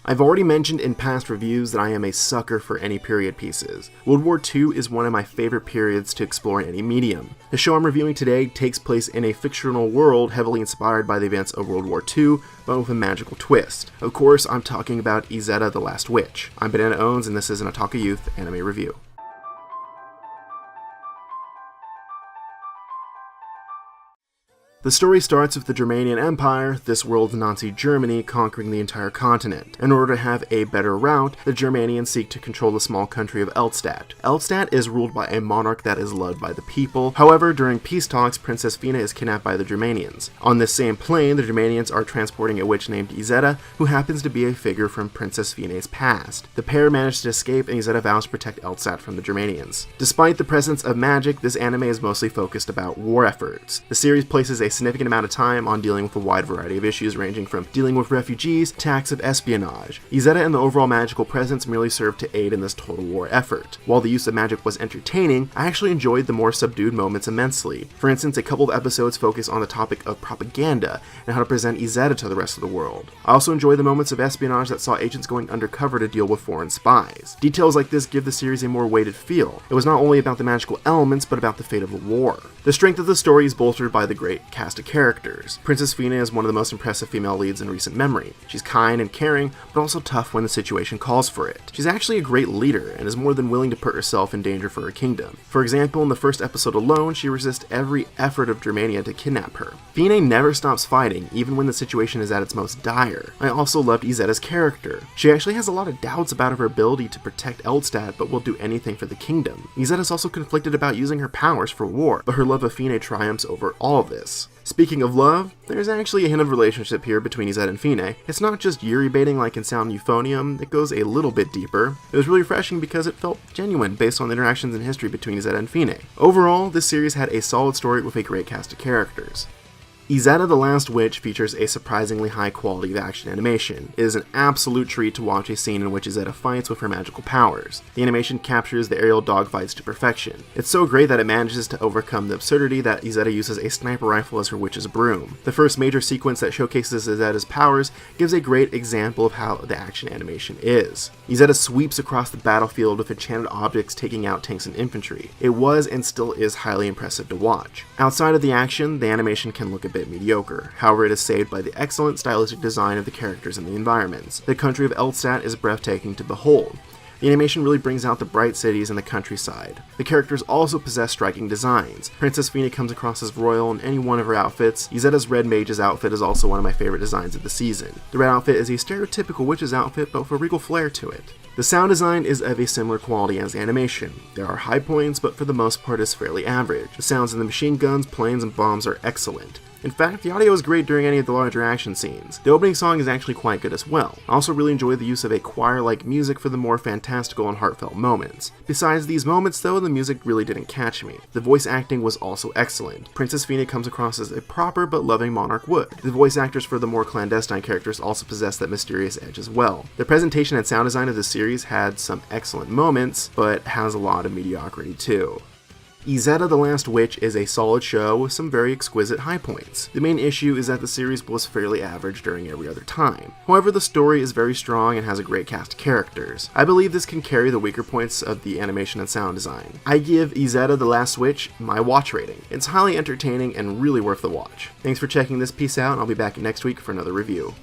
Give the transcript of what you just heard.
I've already mentioned in past reviews that I am a sucker for any period pieces. World War II is one of my favorite periods to explore in any medium. The show I'm reviewing today takes place in a fictional world heavily inspired by the events of World War II, but with a magical twist. Of course, I'm talking about Izetta the Last Witch. I'm Banana Owens, and this is an Otaku Youth anime review. The story starts with the Germanian Empire, this world's Nazi Germany, conquering the entire continent. In order to have a better route, the Germanians seek to control the small country of Elstadt. Elstadt is ruled by a monarch that is loved by the people. However, during peace talks, Princess Fina is kidnapped by the Germanians. On this same plane, the Germanians are transporting a witch named Izetta, who happens to be a figure from Princess Fina's past. The pair manage to escape, and Izetta vows to protect Elstadt from the Germanians. Despite the presence of magic, this anime is mostly focused about war efforts. The series places a significant amount of time on dealing with a wide variety of issues ranging from dealing with refugees to acts of espionage. Izetta and the overall magical presence merely served to aid in this total war effort. While the use of magic was entertaining, I actually enjoyed the more subdued moments immensely. For instance, a couple of episodes focus on the topic of propaganda and how to present Izetta to the rest of the world. I also enjoyed the moments of espionage that saw agents going undercover to deal with foreign spies. Details like this give the series a more weighted feel. It was not only about the magical elements, but about the fate of the war. The strength of the story is bolstered by the great cast of characters. Princess Fina is one of the most impressive female leads in recent memory. She's kind and caring, but also tough when the situation calls for it. She's actually a great leader, and is more than willing to put herself in danger for her kingdom. For example, in the first episode alone, she resists every effort of Germania to kidnap her. Fina never stops fighting, even when the situation is at its most dire. I also loved Izetta's character. She actually has a lot of doubts about her ability to protect Elstadt, but will do anything for the kingdom. Izetta's also conflicted about using her powers for war, but her love of Fina triumphs over all of this. Speaking of love, there's actually a hint of relationship here between Izetta and Fina. It's not just Yuri baiting like in Sound Euphonium, it goes a little bit deeper. It was really refreshing because it felt genuine based on the interactions and history between Izetta and Fina. Overall, this series had a solid story with a great cast of characters. Izetta the Last Witch features a surprisingly high quality of action animation. It is an absolute treat to watch a scene in which Izetta fights with her magical powers. The animation captures the aerial dogfights to perfection. It's so great that it manages to overcome the absurdity that Izetta uses a sniper rifle as her witch's broom. The first major sequence that showcases Izetta's powers gives a great example of how the action animation is. Izetta sweeps across the battlefield with enchanted objects, taking out tanks and infantry. It was and still is highly impressive to watch. Outside of the action, the animation can look a bit mediocre. However, it is saved by the excellent stylistic design of the characters and the environments. The country of Elstadt is breathtaking to behold. The animation really brings out the bright cities and the countryside. The characters also possess striking designs. Princess Fina comes across as royal in any one of her outfits. Izetta's Red Mage's outfit is also one of my favorite designs of the season. The red outfit is a stereotypical witch's outfit, but with a regal flair to it. The sound design is of a similar quality as the animation. There are high points, but for the most part is fairly average. The sounds of the machine guns, planes, and bombs are excellent. In fact, the audio is great during any of the larger action scenes. The opening song is actually quite good as well. I also really enjoy the use of a choir-like music for the more fantastical and heartfelt moments. Besides these moments though, the music really didn't catch me. The voice acting was also excellent. Princess Fina comes across as a proper but loving monarch would. The voice actors for the more clandestine characters also possess that mysterious edge as well. The presentation and sound design of the series had some excellent moments, but has a lot of mediocrity too. Izetta the Last Witch is a solid show with some very exquisite high points. The main issue is that the series was fairly average during every other time. However, the story is very strong and has a great cast of characters. I believe this can carry the weaker points of the animation and sound design. I give Izetta the Last Witch my watch rating. It's highly entertaining and really worth the watch. Thanks for checking this piece out, and I'll be back next week for another review.